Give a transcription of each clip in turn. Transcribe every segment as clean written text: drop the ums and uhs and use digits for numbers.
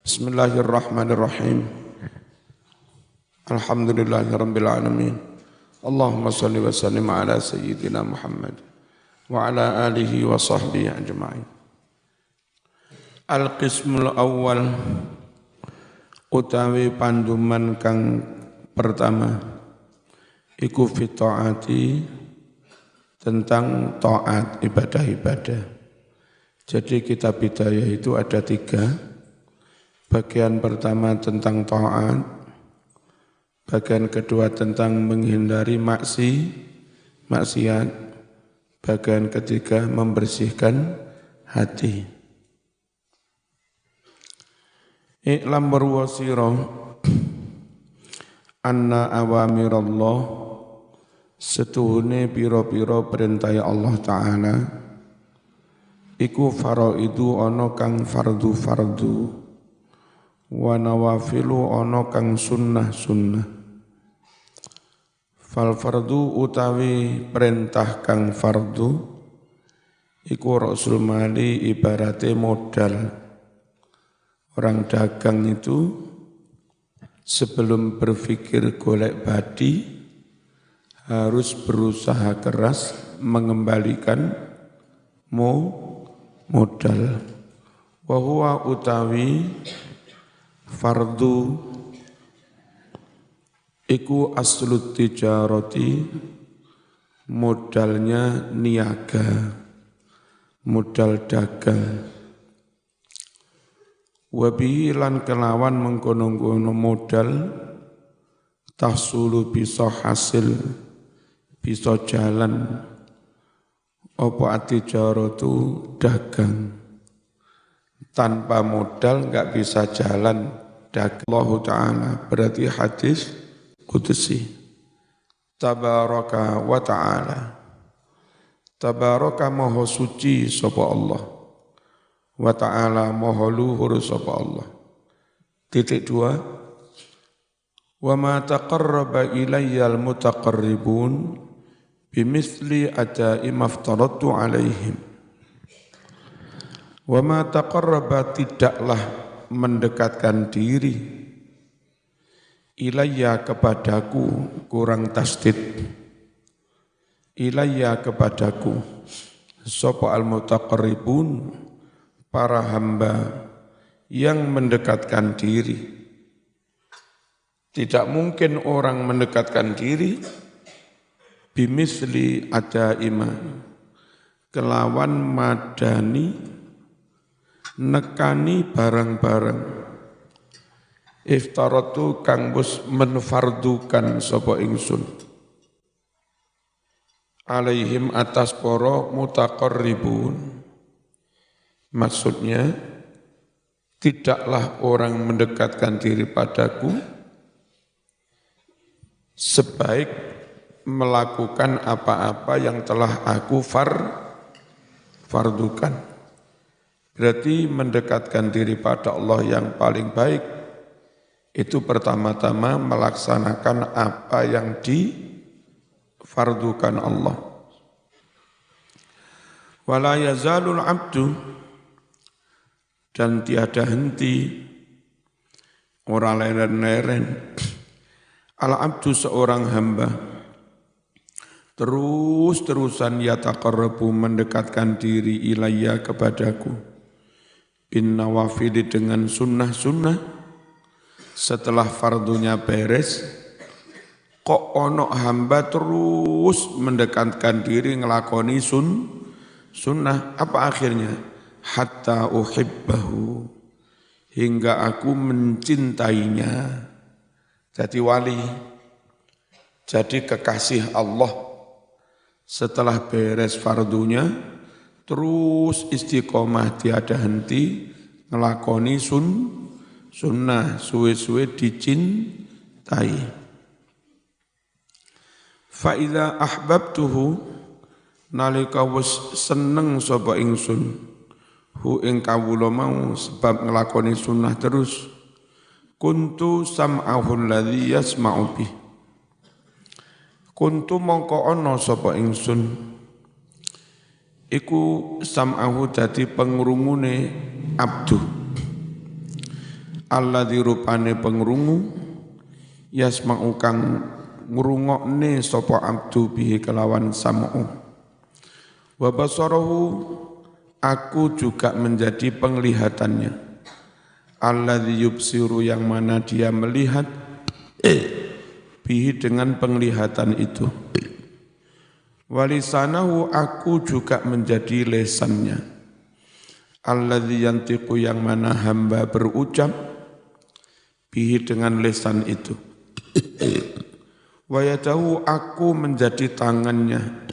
Bismillahirrahmanirrahim. Alhamdulillahirabbil alamin. Allahumma shalli wa sallim ala sayyidina Muhammad wa ala alihi wa sahbihi ajma'in. Al-qismul awal utawi panduman kang pertama iku fi taati tentang taat ibadah-ibadah. Jadi kitab Bidayah itu ada 3. Bagian pertama tentang taat, bagian kedua tentang menghindari maksiat, bagian ketiga membersihkan hati. I'lam berwasirah anna awamirallah setuhune piro-piro perintah Allah Ta'ala iku faraidu ana kang fardu-fardu wa nawafilu ana kang sunnah-sunnah. Fal fardu utawi perintah kang fardu iku rasul mali ibarate modal. Orang dagang itu sebelum berpikir golek badi harus berusaha keras mengembalikan modal. Wa huwa utawi fardu iku aslut tijarati modalnya niaga, modal dagang. Wabihi lan kelawan mengkono-kono modal tahsulu bisa hasil, bisa jalan apa atijaratu dagang. Tanpa modal enggak bisa jalan dagang. Allah Ta'ala berarti hadis qudsi. Tabaraka wa ta'ala. Tabaraka maha suci sapa Allah. Wa ta'ala maha luhur sapa Allah. Titik 2. Wa ma taqarraba ilayyal mutaqarribun bimithli adai maftaradtu alaihim. Wa ma taqarraba tidaklah mendekatkan diri ilayya kepadaku, kurang tasdid, ilayya kepadaku sapa al-mutaqarribun para hamba yang mendekatkan diri. Tidak mungkin orang mendekatkan diri bimisli adaima kelawan madani nekani barang-barang iftaratu kang wis menfardukan sapa ingsun alaihim atas para mutaqarribun. Maksudnya tidaklah orang mendekatkan diri padaku sebaik melakukan apa-apa yang telah aku fardukan. Berarti mendekatkan diri pada Allah yang paling baik itu pertama-tama melaksanakan apa yang difardukan Allah. Wala yazalul abdu dan tiada henti orang leren-leren al abdu seorang hamba terus-terusan yataqarrabu mendekatkan diri ilayya kepadaku bin nawafili dengan sunnah-sunnah. Setelah fardunya beres kok ono hamba terus mendekatkan diri ngelakoni sunnah. Apa akhirnya? Hatta uhibbahu hingga aku mencintainya. Jadi wali, jadi kekasih Allah. Setelah beres fardunya terus istiqomah tiada henti ngelakoni sunnah suwe-suwe dicintai. Fa idza ahbabtuhu nalika wis seneng sapa ingsun hu ing kawula mau sebab ngelakoni sunnah terus kuntu sam'ahu alladhi yasma'u bih. Kuntu mongko ana sapa ingsun iku sam'ahu dadi pengrungune abdu alladzi rupane pengrungu yasma'u kang ngrungokne sapa abdu bihi kelawan sam'u wa basarahu aku juga menjadi penglihatannya alladzi yubsiru yang mana dia melihat bihi dengan penglihatan itu walisanahu aku juga menjadi lesannya alladzi yantiqu yang mana hamba berucap bihi dengan lesan itu wa yadahu aku menjadi tangannya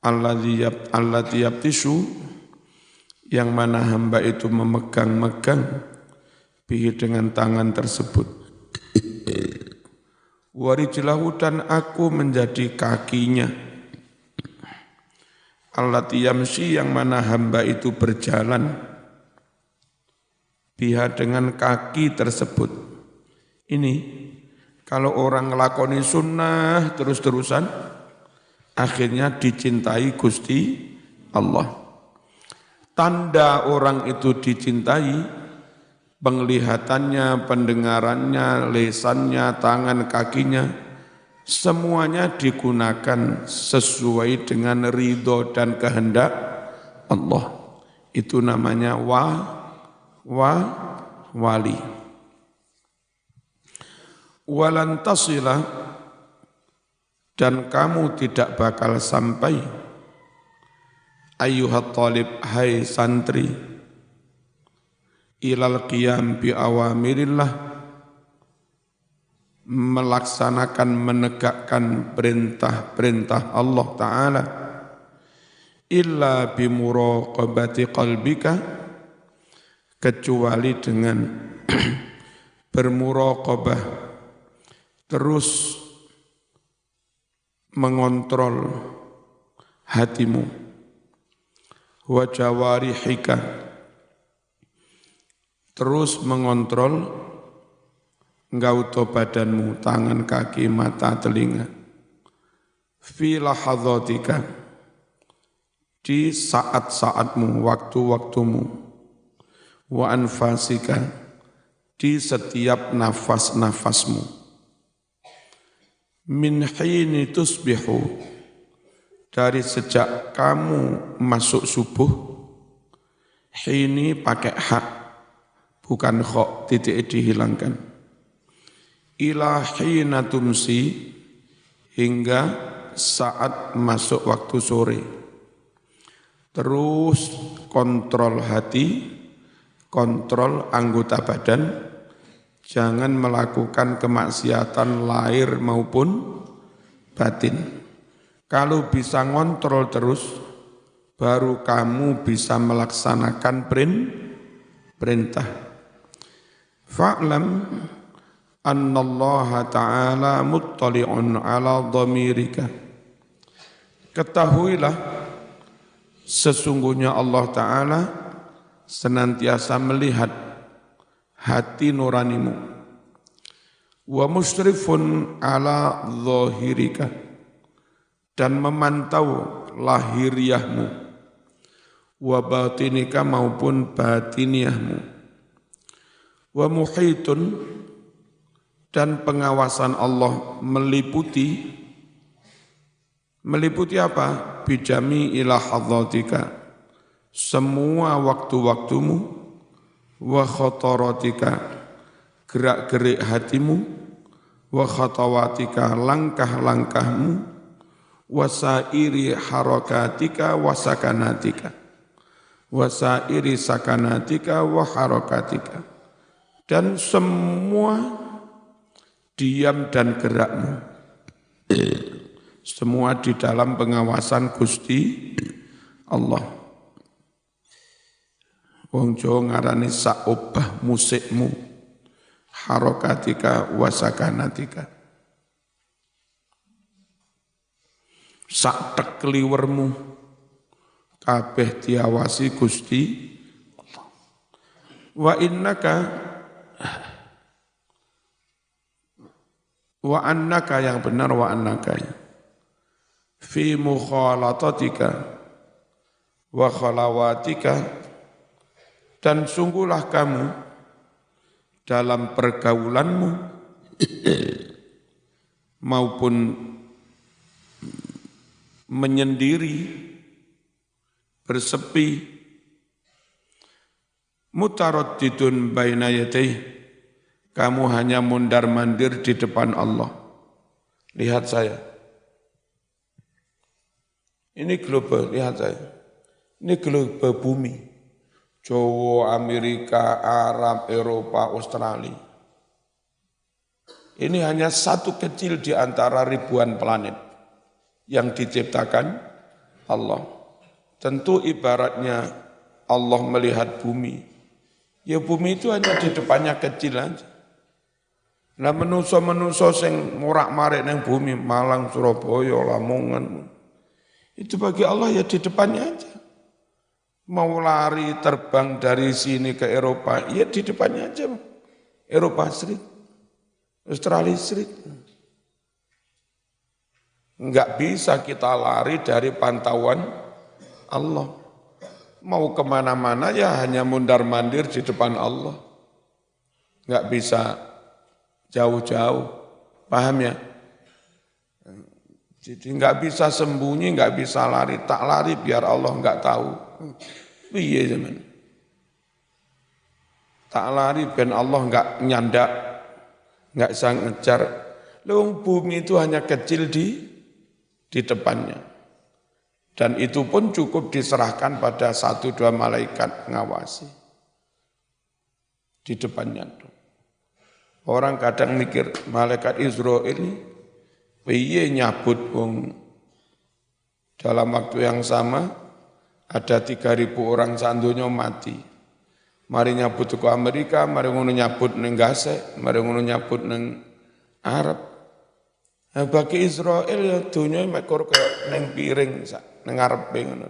alladzi yabtisu yang mana hamba itu memegang-megang bihi dengan tangan tersebut warijlahu dan aku menjadi kakinya allati yamshi yang mana hamba itu berjalan biha dengan kaki tersebut. Ini kalau orang ngelakoni sunnah terus-terusan akhirnya dicintai Gusti Allah. Tanda orang itu dicintai penglihatannya, pendengarannya, lesannya, tangan, kakinya semuanya digunakan sesuai dengan ridho dan kehendak Allah. Itu namanya wali. Walan tasila dan kamu tidak bakal sampai ayyuhat talib hai santri ilal qiyam bi awamirillah melaksanakan menegakkan perintah-perintah Allah Ta'ala illa bimuraqabati qalbika kecuali dengan bermuraqabah terus mengontrol hatimu wa jawarihika terus mengontrol engkau badanmu, tangan, kaki, mata, telinga fi lahadhatika di saat-saatmu, waktu-waktumu wa anfasika di setiap nafas-nafasmu min hini tusbihu dari sejak kamu masuk subuh hini pakai hak bukan kho titik dihilangkan ila hina tumsi hingga saat masuk waktu sore terus kontrol hati kontrol anggota badan jangan melakukan kemaksiatan lahir maupun batin. Kalau bisa ngontrol terus, baru kamu bisa melaksanakan perintah. Fa'lam annallaha ta'ala muttali'un ala dhamirika. Ketahuilah, sesungguhnya Allah Ta'ala senantiasa melihat hati nuranimu wa musyrifun ala zahirika dan memantau lahiriahmu wa batinika maupun batiniahmu wa muhitun dan pengawasan Allah meliputi apa? Bijami ila hadzatika semua waktu-waktumu wa khotaratika gerak-gerik hatimu wa khatawatika langkah-langkahmu wa sairi harakatika wa sakanatika wa sairi sakanatika wa harakatika dan semua diam dan gerakmu semua di dalam pengawasan Gusti Allah. Wong Jawa ngarani saobah musikmu harakatika wasakanatika sak tekliwermu kabeh diawasi Gusti wa annaka yang benar wa annaka fi mukhalatatika wa khalawatika dan sungguhlah kamu dalam pergaulanmu maupun menyendiri, bersepi, mutaraddidun baina yadayhi, kamu hanya mondar-mandir di depan Allah. Lihat saya. Ini global, lihat saya. Ini global bumi. Jawa, Amerika, Arab, Eropa, Australia. Ini hanya satu kecil di antara ribuan planet yang diciptakan Allah. Tentu ibaratnya Allah melihat bumi. Ya bumi itu hanya di depannya kecil aja. Nah menuso-menuso sing morak-marik nang bumi, Malang, Surabaya, Lamongan. Itu bagi Allah ya di depannya aja. Mau lari terbang dari sini ke Eropa, ya di depannya aja. Eropa Street, Australia Street. Enggak bisa kita lari dari pantauan Allah. Mau kemana-mana ya hanya mundar-mandir di depan Allah. Enggak bisa jauh-jauh, paham ya? Jadi enggak bisa sembunyi, enggak bisa lari. Tak lari biar Allah enggak tahu. Iya zaman. Tak lari ben Allah enggak nyandak, enggak bisa ngejar. Lewung bumi itu hanya kecil di depannya. Dan itu pun cukup diserahkan pada 1-2 malaikat ngawasi. Di depannya. Orang kadang mikir, malaikat Israel ini, piye nyabut wong dalam waktu yang sama, ada 3.000 orang sandunya mati. Mari nyabut ke Amerika, mari ngono nyabut neng Gaza, mari ngono nyabut neng Arab. Nah, bagi Israel ya dunia mekor kayak neng piring, neng ngarepe ngono.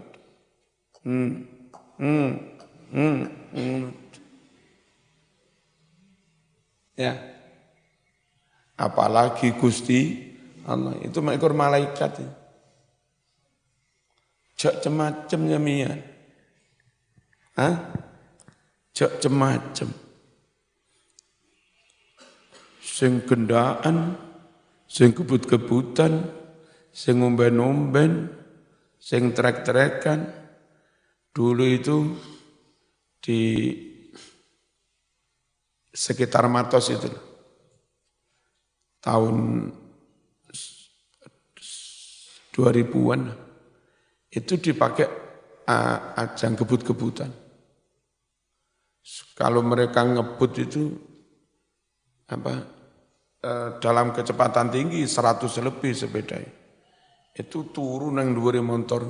Ya. Apalagi Gusti Allah itu mekor malaikat. Ya. Jak cemacem nyemian. Hah? Jak cemacem. Sing gendaan, sing kebut-kebutan, sing ngomben-ngomben, sing trek-trekan. Dulu itu di sekitar Matos itu, tahun 2000-an, itu dipakai ajang kebut-kebutan. Kalau mereka ngebut itu, dalam kecepatan tinggi 100 lebih sepeda itu turun yang dhuwure motor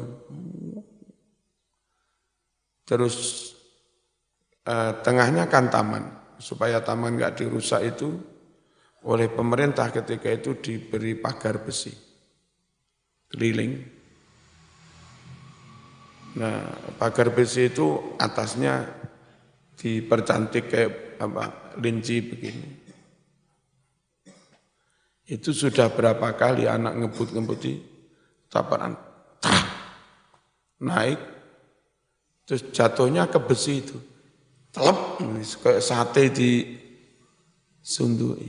terus tengahnya kan taman supaya taman nggak dirusak itu oleh pemerintah ketika itu diberi pagar besi keliling. Nah pagar besi itu atasnya dipercantik kayak linci begini. Itu sudah berapa kali anak ngebut-ngebuti taparan naik terus jatuhnya ke besi itu telep kayak sate di sundui.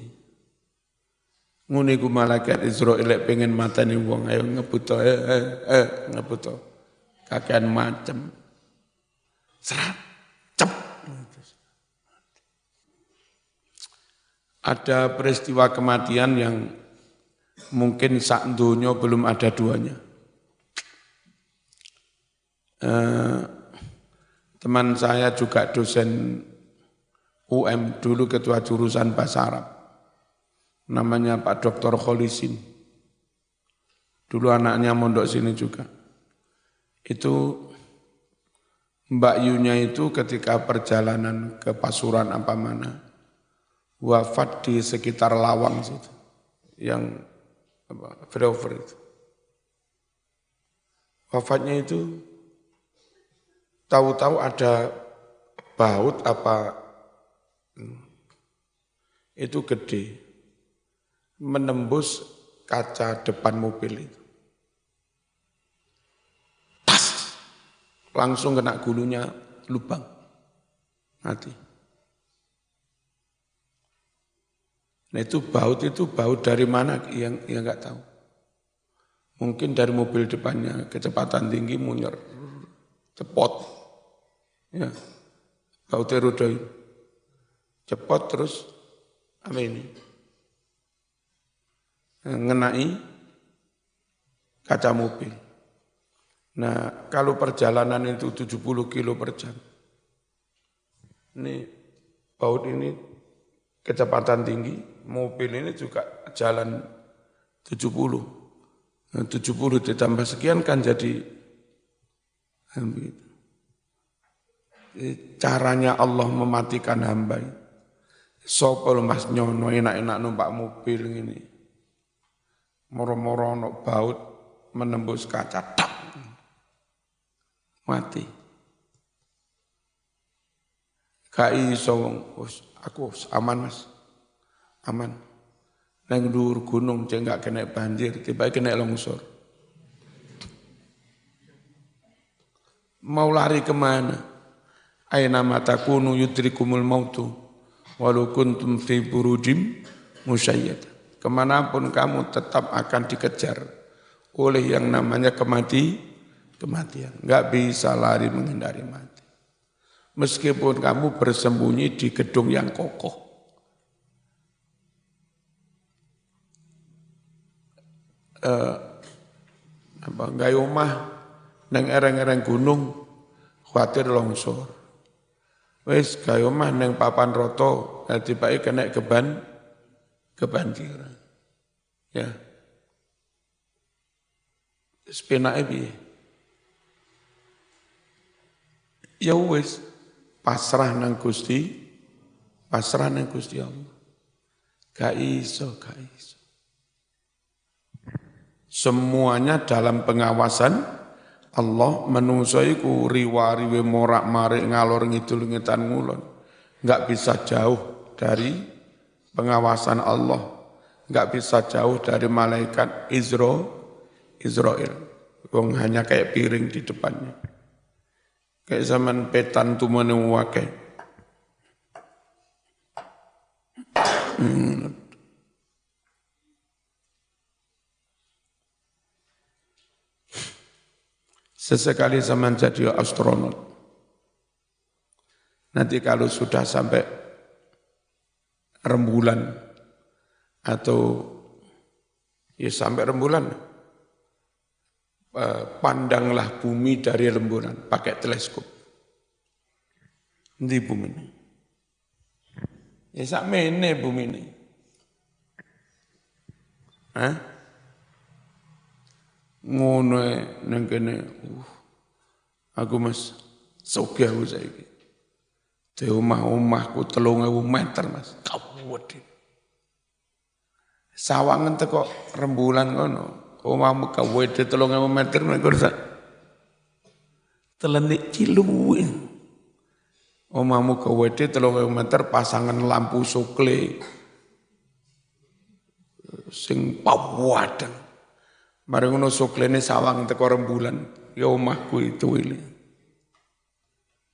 Ngene iku malaikat Israil pengen mateni wong ayo ngebut ngebut kakean macem serat cep. Ada peristiwa kematian yang mungkin sak donya belum ada duanya. Teman saya juga dosen UM, dulu ketua jurusan bahasa Arab. Namanya Pak Dr. Kholisin. Dulu anaknya mondok sini juga. Itu Mbak Yunya itu ketika perjalanan ke Pasuruan apa mana, wafat di sekitar Lawang situ, yang flyover itu. Wafatnya itu tahu-tahu ada baut itu gede, menembus kaca depan mobil itu. Tas, langsung kena gulunya lubang, mati. Nah itu baut dari mana yang nggak tahu. Mungkin dari mobil depannya kecepatan tinggi munyer, cepot, ya, bautnya rudoi, cepot terus apa ini? Ngenai kaca mobil. Nah kalau perjalanan itu 70 kilo per jam, ini baut ini kecepatan tinggi, mobil ini juga jalan 70. Nah, 70 ditambah sekian kan jadi caranya Allah mematikan hamba. Sopel mas nyono enak-enak numpak mobil ini. Moro-moro no baut menembus kaca, tak mati. Kai song, aku aman mas, aman. Nang dhuwur gunung cek enggak kena banjir, tiba kena longsor. Mau lari kemana? Aina matakunu yudrikumul mautu walau kuntum fi burujim musyayyad. Kemanapun kamu tetap akan dikejar oleh yang namanya kematian. Enggak bisa lari menghindari mati. Meskipun kamu bersembunyi di gedung yang kokoh. Gawe omah neng ereng-ereng gunung khawatir longsor. Wis gawe omah neng papan roto tiba-tiba kena kebanjiran. Ya. Sepenake piye? Ya wis pasrah nang Gusti Allah. Gak iso. Semuanya dalam pengawasan Allah. Menungso iku riwa-riwe morak-marik ngalor ngidul ngetan ngulon. Enggak bisa jauh dari pengawasan Allah. Enggak bisa jauh dari malaikat Israel. Wong hanya kayak piring di depannya. Kayak zaman petan tuh menewake. Sesekali zaman jadi astronot. Nanti kalau sudah sampai rembulan atau ya sampai rembulan, pandanglah bumi dari rembulan pakai teleskop. Di bumi ini. Ya sakmene bumi ini. Hah? Ngono nang kene aku mas sugih aku saiki. Di omahku 3.000 meter mas, kawedhe. Sawangan teko rembulan kono, omahmu kawedhe 3.000 meter nek sak telenik ciluwe. Omahmu kawedhe 3.000 meter pasangan lampu sukle sing pawadeng. Mari ngono suklene sawang teko rembulan, ya omahku itu ini.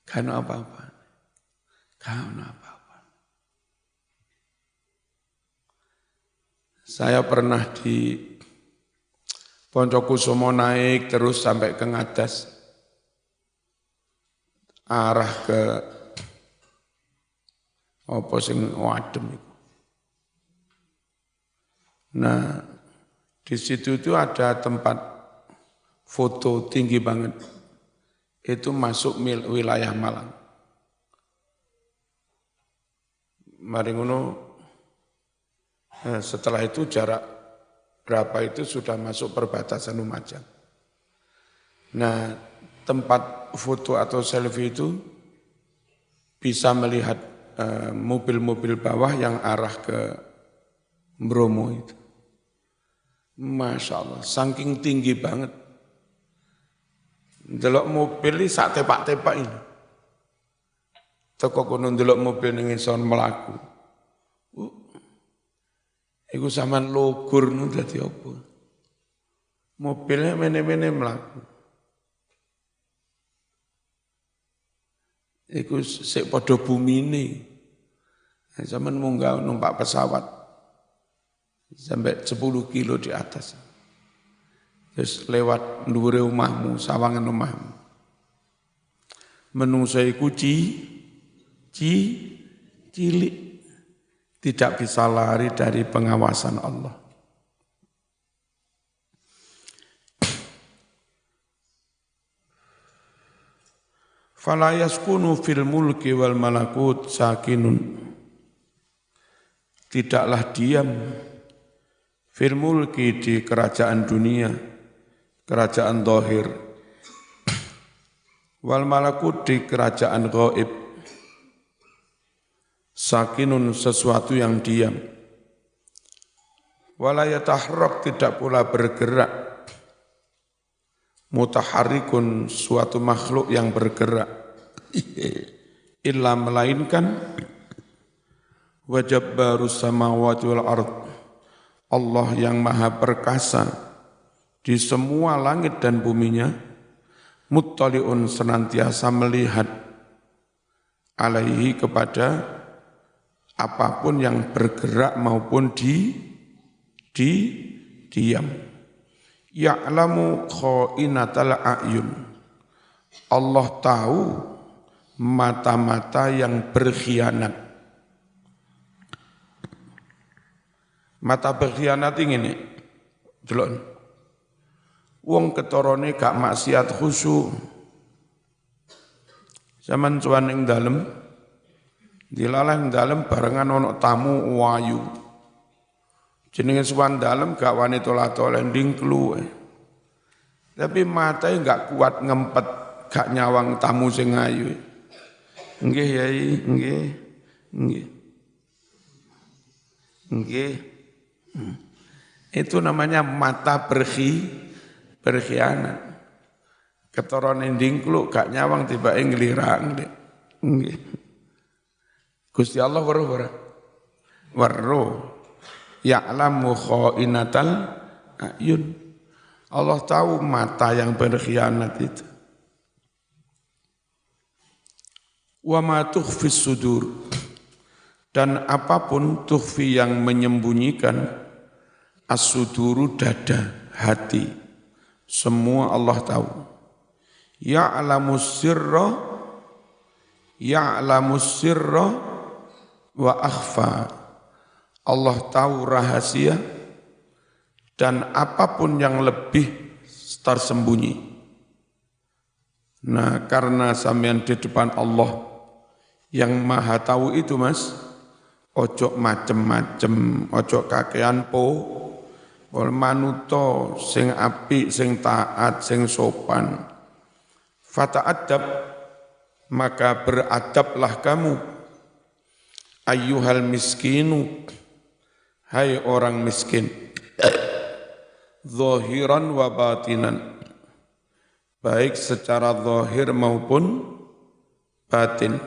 Kan apa-apa. Saya pernah di Poncokusumo naik terus sampai ke Ngadas. Arah ke apa sing wadem itu. Nah, di situ itu ada tempat foto tinggi banget. Itu masuk wilayah Malang. Mari ngono, setelah itu jarak berapa itu sudah masuk perbatasan Lumajang. Nah, tempat foto atau selfie itu bisa melihat mobil-mobil bawah yang arah ke Bromo itu. Masya Allah, saking tinggi banget. Delok mobil ini sak tepak-tepak ini. Teko kono delok mobil ning ison mlaku. Iku sampean logur nu dadi apa? Mobilnya mene-mene mlaku. Iku sik padha bumine. Sampeyan munggah numpak pesawat sampai 10 kilo di atas. Terus lewat ndure omahmu, sawangan omahmu. Menungso iku cilik, tidak bisa lari dari pengawasan Allah. Fala yaskunu fil mulki wal malakut sakinun. Tidaklah diam fil mulki di kerajaan dunia, kerajaan zahir, wal malakut di kerajaan gaib. Sakinun sesuatu yang diam. Wala yataharrak tidak pula bergerak. Mutaharrikun suatu makhluk yang bergerak. Illa melainkan wajabbarus samawati wal ard. Allah yang maha perkasa di semua langit dan buminya, muttaliun senantiasa melihat alaihi kepada apapun yang bergerak maupun diam. Ya'lamu kha'inatal a'yun. Allah tahu mata-mata yang berkhianat. Mata berkhianat ini, delok. Wong ketorone gak maksiat khusyuk. Zaman cuan ing dalem, dilalah ing dalem barengan ono tamu wayu. Jenenge suwan dalem gak wani tola-tola ndingklu. Tapi matanya gak kuat ngempet, gak nyawang tamu sing ayu. Nggih Yai, nggih. Nggih. Itu namanya mata berkhianat. Ketorone ndingklu gak nyawang tibake nglirang. Nggih. Gusti Allah weruh. Ya'lamu kha'inatal a'yun. Allah tahu mata yang berkhianat itu. Wa ma tukhfis sudur. Dan apapun tukhfi yang menyembunyikan, as-suduru dada, hati. Semua Allah tahu. Ya'lamu sirra wa akhfa. Allah tahu rahasia dan apapun yang lebih tersembunyi. Nah, karena sampean di depan Allah yang maha tahu itu, Mas, ojo macem-macem, ojo kakean wal manuto sing apik, sing taat, sing sopan. Fata'adab, maka beradablah kamu, ayyuhal miskinu, hai orang miskin, zahiran wa batinan, baik secara zahir maupun batin.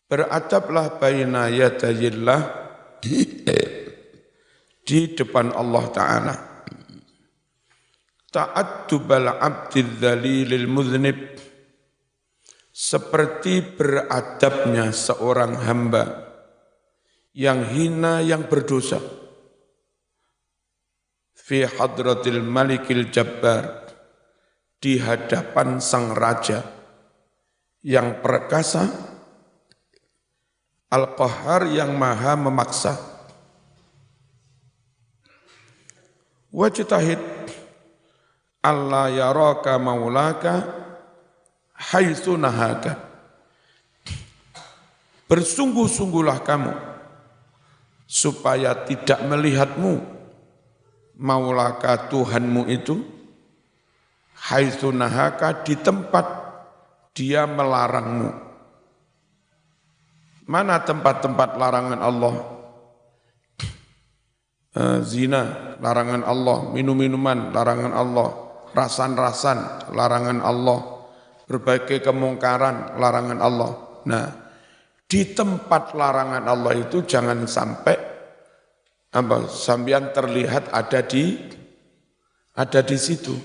Beradablah baina yadayillah, di depan Allah Ta'ala. Ta'addubal abdil dhalilil mudhnib, seperti beradabnya seorang hamba yang hina, yang berdosa. Fi hadratil malikil jabbar, di hadapan sang raja yang perkasa, al-qahhar yang maha memaksa. Wajtahid alla yaraka maulaka haitsu nahaka. Bersungguh-sungguhlah kamu supaya tidak melihatmu maulaka Tuhanmu itu haitsu nahaka, di tempat dia melarangmu. Mana tempat-tempat larangan Allah? Zina, larangan Allah. Minum-minuman, larangan Allah. Rasan-rasan, larangan Allah. Berbagai kemungkaran, larangan Allah. Nah, di tempat larangan Allah itu jangan sampai sampean terlihat ada di situ.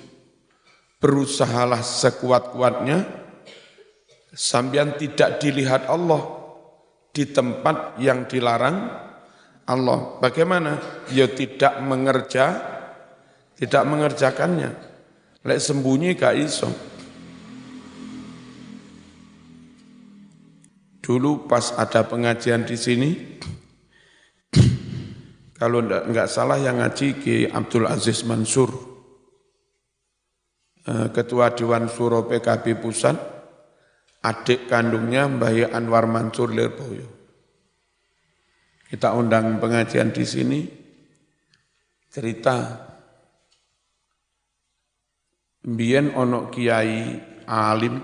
Berusahalah sekuat-kuatnya sampean tidak dilihat Allah di tempat yang dilarang Allah. Bagaimana? Ya tidak mengerjakannya. Lek sembunyi gak iso. Dulu pas ada pengajian di sini, kalau enggak salah yang ngaji Ki Abdul Aziz Mansur, Ketua Dewan Suro PKB Pusat, adik kandungnya Mbah Anwar Mansur Lirboyo. Kita undang pengajian di sini, cerita, mbiyen ono kiai alim,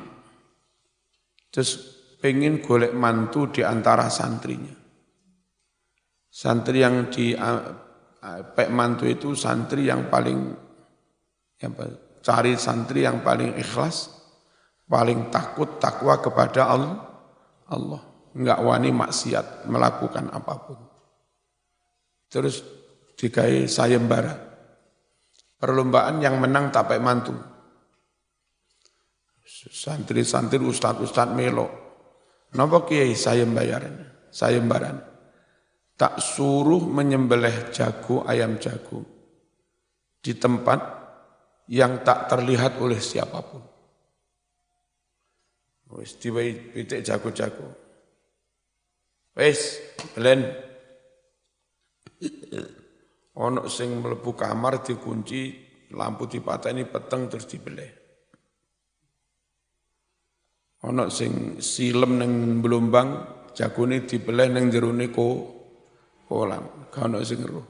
terus pengen golek mantu di antara santrinya. Santri yang di pek mantu itu santri yang paling, cari santri yang paling ikhlas, paling takut, takwa kepada Allah. Enggak wani maksiat, melakukan apapun. Terus dikai sayembara. Perlombaan yang menang tak pek mantu. Santri-santri, ustad-ustad melo. Napa kiai sayembaran. Tak suruh menyembelih jago, ayam jago di tempat yang tak terlihat oleh siapapun. Wis diwehi pitik jago-jago. Wis, belen. Ono sing mlebu kamar dikunci, lampu dipateni peteng terus dibeleh. Ono sing silem nang Blombang, jagone dibeleh nang jerone kolam, gak ono sing eruh.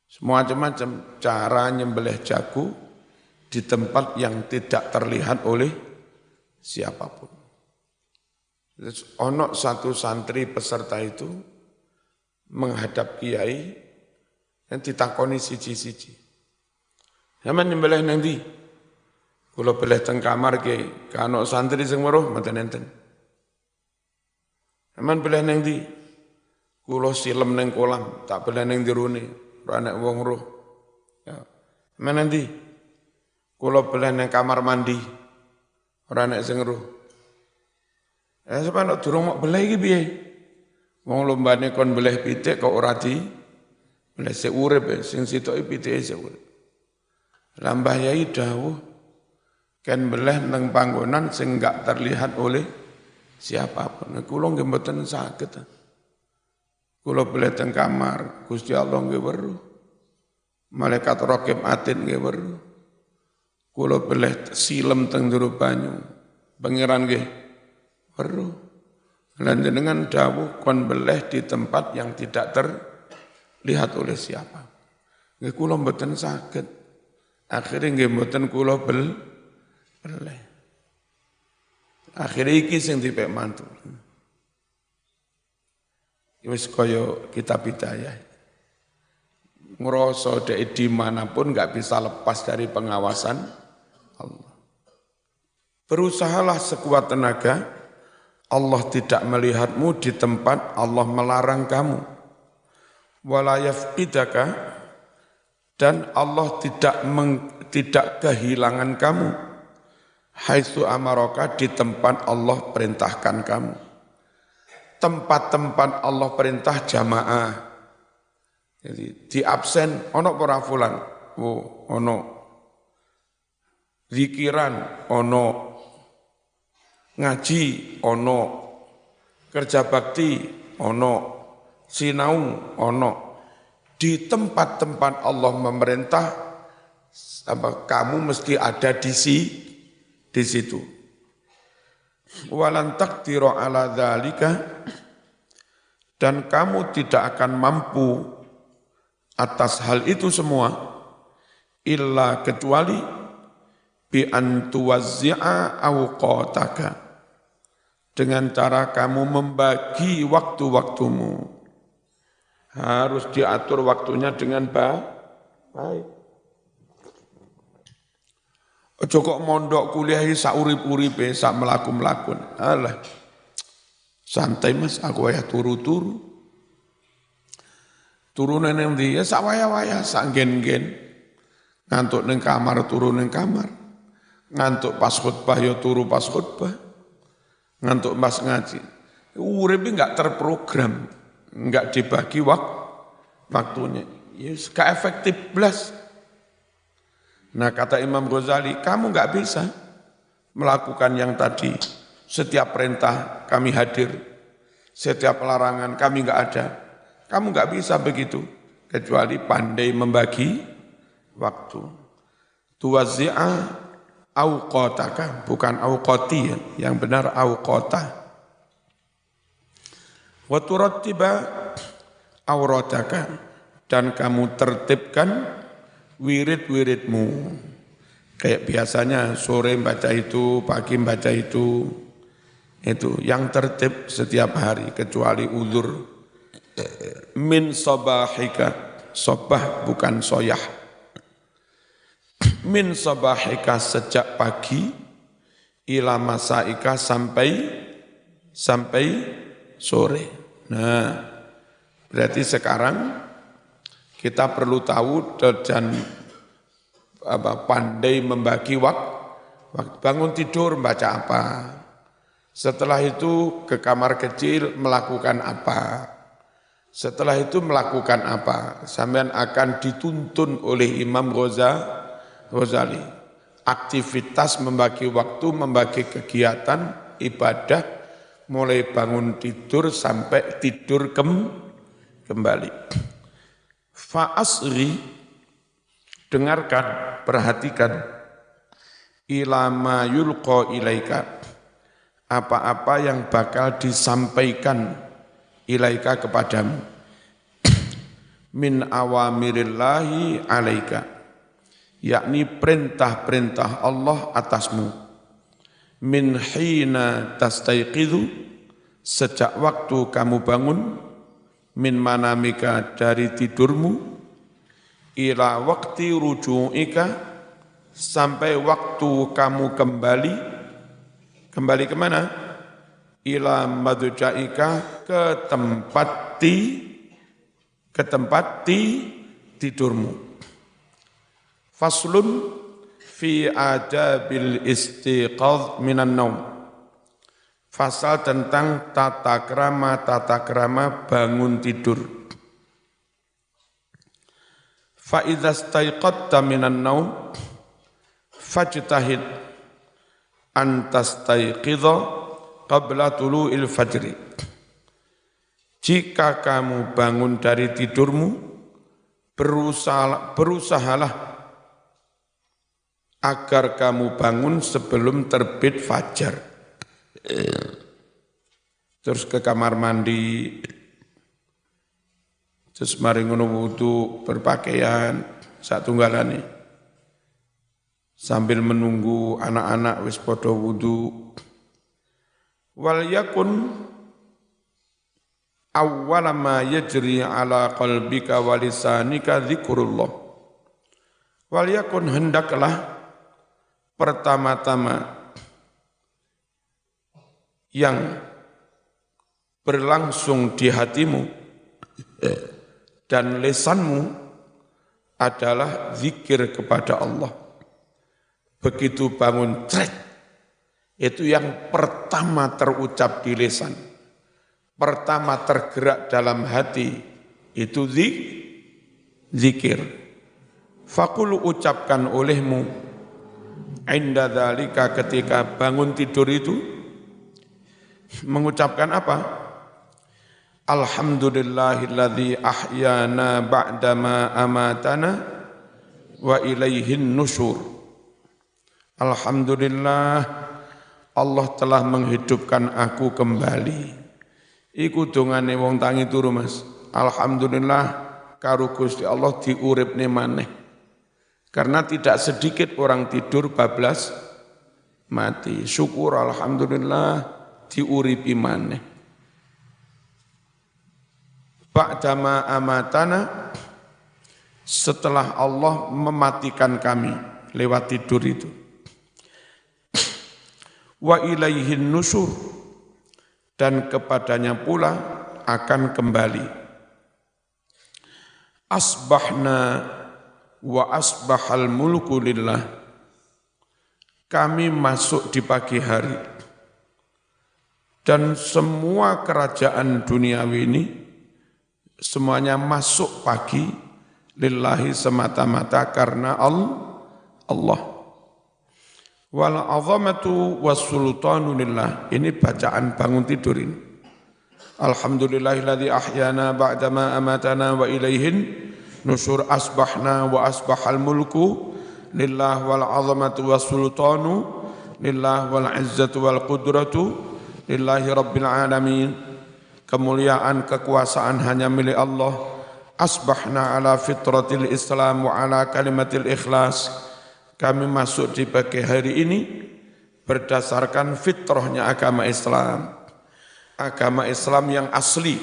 Semacam cara nyembelih jago di tempat yang tidak terlihat oleh siapapun. Terus ono satu santri peserta itu menghadap kiai dan ditakoni siji-siji. Sampeyan nyembelih nang ndi? Kula beleh teng kamar kiai, gak ono santri sing weruh mboten enten. Sampeyan beleh nang ndi? Kula silem nang kolam, tak beleh nang jerone, ora nek wong roh. Ya. Sampeyan ndi? Kula beleh nang kamar mandi, ora nek sing roh. Sampeyan durung mok beleh iki piye? Wong lombane kon beleh pitik kok ora di beleh sik urip sing sitoke pitike sik urip. Lah Mbah Yai dawuh ken beleh nang panggonan sing enggak terlihat oleh siapapun. Kula nggih mboten saged. Kula beleh teng kamar, Gusti Allah nggih weruh. Malaikat raqib atid nggih weruh. Kula beleh silem teng jero banyu, pangeran nggih weruh. Lan jenengan dawuh kon beleh di tempat yang tidak terlihat oleh siapa. Nggih kula mboten saged. Akhire nggih mboten kula beleh. Akhire iki sing dipek mantu. Wis kaya kitab hidayah. Ngrasa dek dimanapun enggak bisa lepas dari pengawasan Allah. Berusahalah sekuat tenaga. Allah tidak melihatmu di tempat Allah melarang kamu. Wala yafqidaka, dan Allah tidak kehilangan kamu. Haitsu amaraka, di tempat Allah perintahkan kamu. Tempat-tempat Allah perintah jamaah. Jadi di absen ono ora fulan? Oh, ono. Zikiran ono. Ngaji ono, kerja bakti ono, sinau ono. Di tempat-tempat Allah memerintah, kamu mesti ada di situ. Walan taqdiru ala dzalika, dan kamu tidak akan mampu atas hal itu semua illa kecuali bi an tuwazzi'a awqataka, dengan cara kamu membagi waktu-waktumu. Harus diatur waktunya dengan baik. Ojo kok mondok kuliah sak urip-uripe, sak melaku-melakun. Alah, santai mas, aku wayah turu-turu. Turune nang ndi ya sak wayah-wayah, sak gen-gen. Ngantuk ning kamar, turu ning kamar. Ngantuk pas khutbah ya turu pas khutbah. Ngantuk pas ngaji. Uripe enggak terprogram. enggak dibagi waktunya. Yes, gak efektif belas. Nah kata Imam Ghazali, kamu enggak bisa melakukan yang tadi. Setiap perintah kami hadir, setiap larangan kami enggak ada. Kamu enggak bisa begitu, kecuali pandai membagi waktu. Tuwazzi'a awqataka, bukan awqati ya, yang benar awqata. Wa turattiba aurataka, dan kamu tertibkan wirid-wiridmu. Kayak biasanya sore baca itu, pagi baca itu yang tertib setiap hari kecuali uzur. Min sabahika, sobah bukan soyah. Min sabahika sejak pagi, ila masaika sampai sore. Nah, berarti sekarang kita perlu tahu dan pandai membagi waktu. Bangun tidur baca apa? Setelah itu ke kamar kecil melakukan apa? Setelah itu melakukan apa? Sampean akan dituntun oleh Imam Ghazali. Aktivitas membagi waktu, membagi kegiatan, ibadah, mulai bangun tidur sampai tidur kembali. Fa'asri, dengarkan, perhatikan, ilama yulqa ilaika, apa-apa yang bakal disampaikan ilaika kepadamu, min awamirillahi alaika, yakni perintah-perintah Allah atasmu, min hina tastaiqidhu, sejak waktu kamu bangun, min manamika, dari tidurmu, ila wakti ruju'ika, sampai waktu kamu kembali kemana? Ila madja'ika, ke tempat tidurmu. Faslun fi adabil istiqadh minan naum. Fasal tentang tata krama bangun tidur. Fa idza staiqadta minan naum fajtahid an tastaiqidha qabla tulu'il fajri. Jika kamu bangun dari tidurmu, berusahalah agar kamu bangun sebelum terbit fajar. Terus ke kamar mandi, terus mari ngono wudu, berpakaian satunggalane, sambil menunggu anak-anak wis padha wudu. Wal yakun awwala ma yajri ala qalbika wa lisanika dzikrullah. Wal yakun, hendaklah pertama-tama yang berlangsung di hatimu dan lisanmu adalah zikir kepada Allah. Begitu bangun cret, itu yang pertama terucap di lisan, pertama tergerak dalam hati, itu zikir. Fakul, ucapkan olehmu, inda dzalika, ketika bangun tidur itu, mengucapkan apa? Alhamdulillahilladzi ahyana ba'dama amatana wa ilaihin nusyur. Alhamdulillah, Allah telah menghidupkan aku kembali. Iku dongane wong tangi turu, Mas. Alhamdulillah karo Gusti Allah diuripne maneh. Karena tidak sedikit orang tidur bablas mati. Syukur alhamdulillah diuripi maneh. Ba'dama amatana, setelah Allah mematikan kami lewat tidur itu. Wa ilaihin nusyur, dan kepadanya pula akan kembali. Asbahna wa asbahal mulku lillah, kami masuk di pagi hari dan semua kerajaan duniawi ini semuanya masuk pagi lillahi semata-mata karena Allah. Wal azamatu was sultanu lillah. Ini bacaan bangun tidur ini. Alhamdulillahilladzi ahyana ba'dama amatana wa ilaihin nusyur asbahna wa asbahal mulku lillah wal azamatu was sultanu lillah wal izzatu wal qudratu lillahi rabbil alamin. Kemuliaan kekuasaan hanya milik Allah. Asbahna ala fitratil Islam wa ala kalimatil ikhlas. Kami masuk di pagi hari ini berdasarkan fitrahnya agama Islam. Agama Islam yang asli,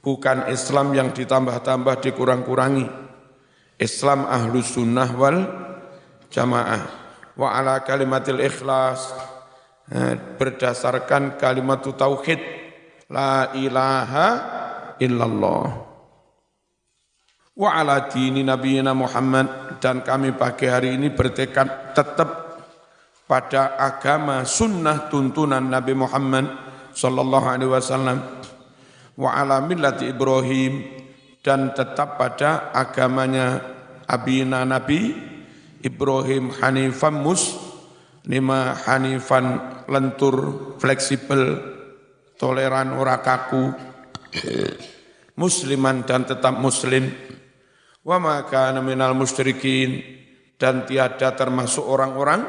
bukan Islam yang ditambah-tambah dikurang-kurangi. Islam ahlus sunnah wal jamaah. Wa ala kalimatil ikhlas, berdasarkan kalimat tauhid, la ilaha illallah. Wa ala dini nabiyina Muhammad, dan kami pagi hari ini bertekad tetap pada agama sunnah tuntunan Nabi Muhammad sallallahu alaihi wasallam, wa ala millati Ibrahim, dan tetap pada agamanya abina Nabi Ibrahim hanifan muslima, hanifan lentur, fleksibel, toleran, ora kaku, musliman dan tetap muslim, wa ma kana minal musyrikin, dan tiada termasuk orang-orang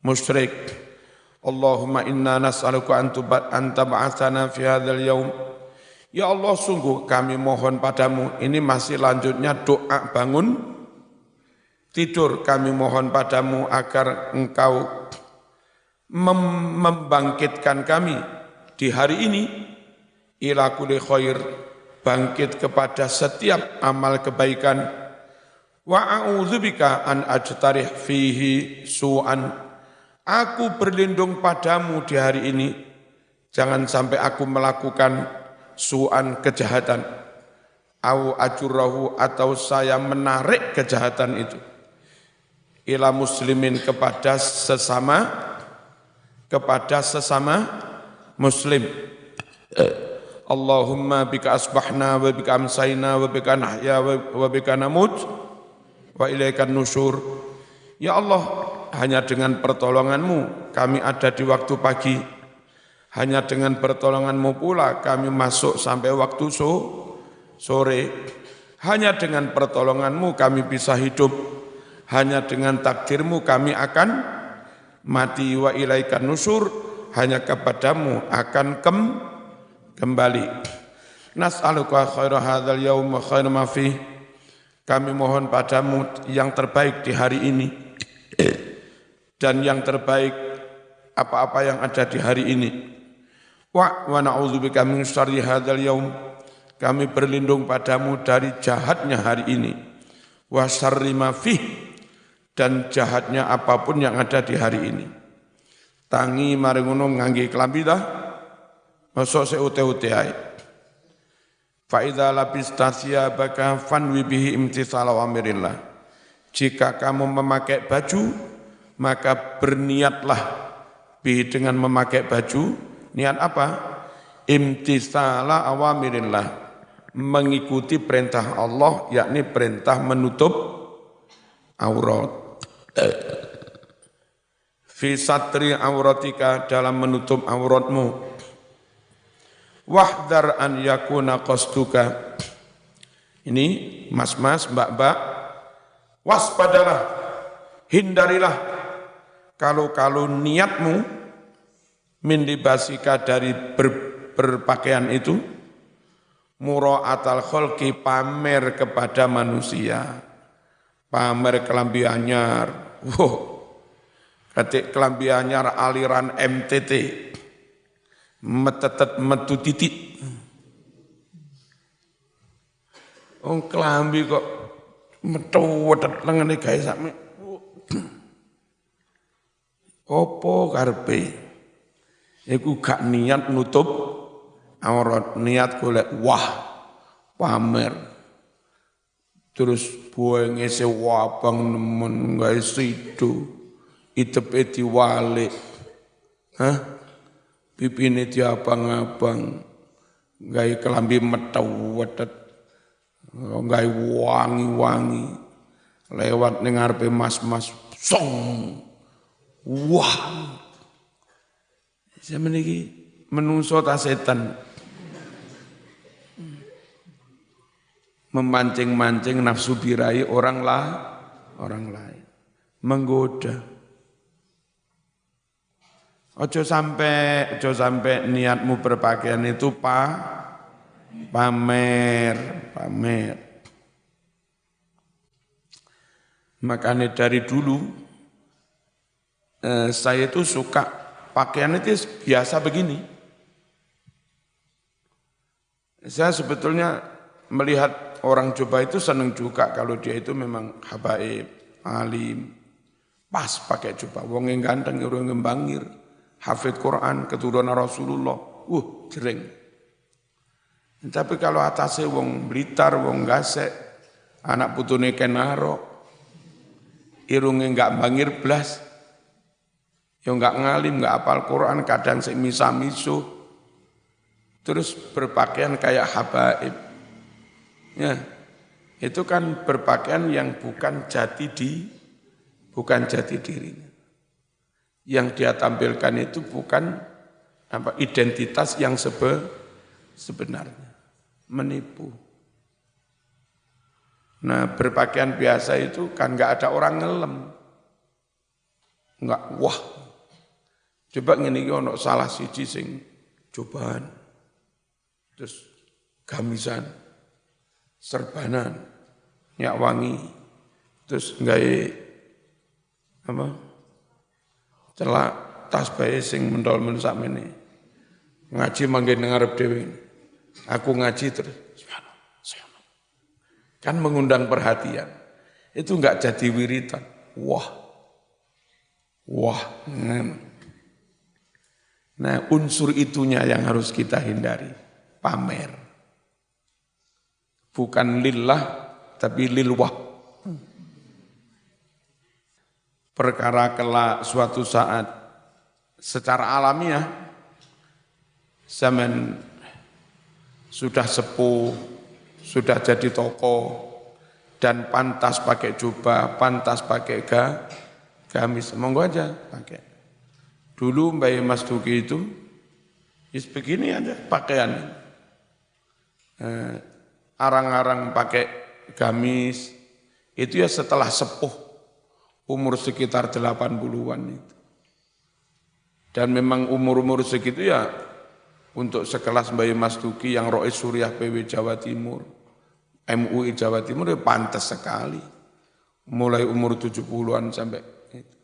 musyrik. Allahumma inna nas'aluka an tab'atsana fi hadzal yaum. Ya Allah, sungguh kami mohon padamu, ini masih lanjutnya doa bangun tidur, kami mohon padamu agar engkau membangkitkan kami di hari ini ila kulli khair, bangkit kepada setiap amal kebaikan. Wa a'udzubika an ajtarih fihi su'an. Aku berlindung padamu di hari ini, jangan sampai aku melakukan su'an, kejahatan, au ajurahu, atau saya menarik kejahatan itu, ila muslimin, kepada sesama muslim. Allahumma bika asbahna wa bika amsayna wa bika nahya wa bika namut wa ilaikan nusyur. Ya Allah, hanya dengan pertolongan-Mu kami ada di waktu pagi, hanya dengan pertolongan-Mu pula kami masuk sampai waktu sore, hanya dengan pertolongan-Mu kami bisa hidup, hanya dengan takdir-Mu kami akan mati, wa ilaikan nusyur, hanya kepadamu akan kembali. Nas'aluka khaira hadzal yaum wa khaira ma fih. Kami mohon padamu yang terbaik di hari ini dan yang terbaik apa-apa yang ada di hari ini. Wa na'udzubika min syarri hadzal yaum. Kami berlindung padamu dari jahatnya hari ini. Wa syarri ma fih, dan jahatnya apapun yang ada di hari ini. Tangi mari ngono ngangge klambi dah. Masuk seute-ute ae. Fa idza labista thiyabaka fanwi bihi imtithal awamirillah. Jika kamu memakai baju, maka berniatlah bihi, dengan memakai baju. Niat apa? Imtithala awamirillah, mengikuti perintah Allah, yakni perintah menutup aurat. Fi satri auratika, dalam menutup auratmu. Wahdar an yakuna qasduka. Ini mas-mas, mbak-mbak, waspadalah, hindarilah kalau niatmu min libasika, dari berpakaian itu, mura'atal khalqi, pamer kepada manusia, pamer kelambi anyar. Ketik kelambi anyar aliran MTT, metetet metu titik. Kelambi kok metu wetet lengene gawe sakme. Opo karepe? Iku gak niat nutup aurat, niat golek wah, pamer. Terus buenge sewabang nemen gawe sido, itepe diwalik. Pipine diabang-abang, gawe kelambi metau wetet, gawe wangi-wangi, lewat ning ngarepe mas-mas, song, wah, sampeyan iki menungso ta setan, memancing-mancing nafsu birahi orang lain, menggoda. Ojo sampai niatmu berpakaian itu pamer. Makanya dari dulu saya itu suka pakaian itu biasa begini. Saya sebetulnya melihat orang Jombang itu senang juga kalau dia itu memang habaib, alim, pas pakai jubah. Wong yang ganteng, wong yang bangir, hafid Quran, keturunan Rasulullah, jering. Tapi kalau atasnya wong Blitar, wong Gasek, anak putune Kenaro, irungnya enggak bangir blas, ya enggak ngalim, enggak hafal Quran, kadang sik misa-misu, terus berpakaian kayak habaib. Ya, itu kan berpakaian yang bukan jati dirinya. Yang dia tampilkan itu bukan identitas yang sebenarnya, menipu. Nah, berpakaian biasa itu kan enggak ada orang ngelem. Enggak, wah. Coba ngene iki ono salah siji sing cobaan. Terus gamisan, serbanan, nyak wangi, terus nggawe celak tas bae sing mendol-mendol sakmene. Ngaji manggen ngarep dhewe. Aku ngaji terus kan mengundang perhatian. Itu enggak jadi wiritan. Wah. Nah, unsur itunya yang harus kita hindari. Pamer. Bukan lillah, tapi lilwah. Perkara kelak suatu saat secara alamiah zaman sudah sepuh, sudah jadi tokoh dan pantas pakai jubah, pantas pakai gamis, monggo aja pakai. Dulu Mbak Mas Duki itu begini aja pakaian. Arang-arang pakai gamis itu ya setelah sepuh umur sekitar 80-an itu. Dan memang umur-umur segitu ya untuk sekelas Mbak Mas Duki yang Rois Suriah PW Jawa Timur, MUI Jawa Timur ya pantas sekali. Mulai umur 70-an sampai itu.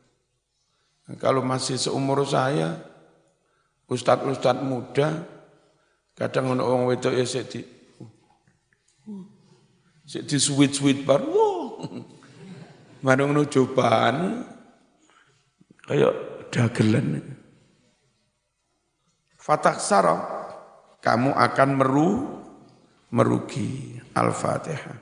Nah, kalau masih seumur saya, ustadz muda, kadang orang wedok ya sik di sweet bar, marung cobaan kayak dagelan. Fataksara, kamu akan merugi. Al-Fatihah.